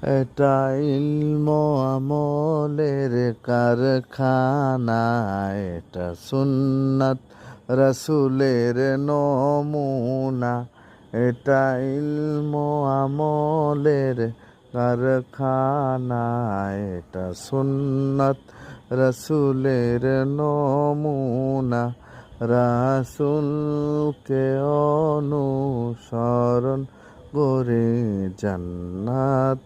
এটা ইলম আমলের কারখানা, এটা সুন্নাত রাসূলের নমুনা। এটা ইলম আমলের কারখানা, এটা সুন্নাত রাসূলের নমুনা। রাসূলকে অনুসরণ করে জান্নাত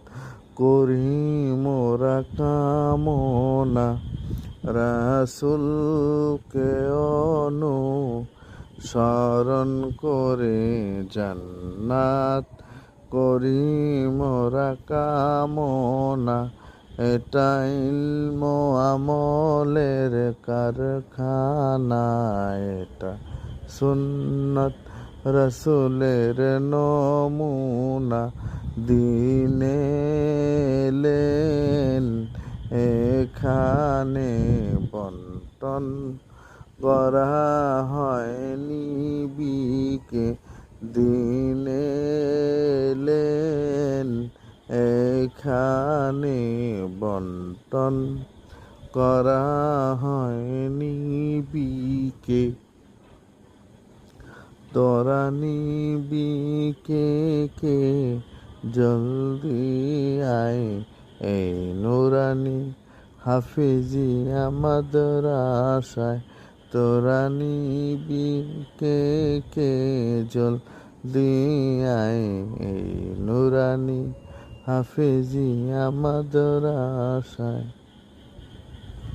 করি মোরা কামনা। রাসূলকে অনুসরণ করে জান্নাত করি মোরা কামনা। এটা ইলম আমলের কারখানা, এটা সুন্নাত রাসূলের নমুনা। দিনে এলেন এখানে বন্টন করা হয়নি বিকে। দিনে এলেন এখানে বন্টন করা হয়নি বিকে। তোরা নিবি কে কে জলদি আয়, এই নুরানি হাফিজিয়া মাদ্রাসায়। তোরা নিবি কে কে জলদি আয়, এই নুরানি হাফিজিয়া মাদ্রাসায়।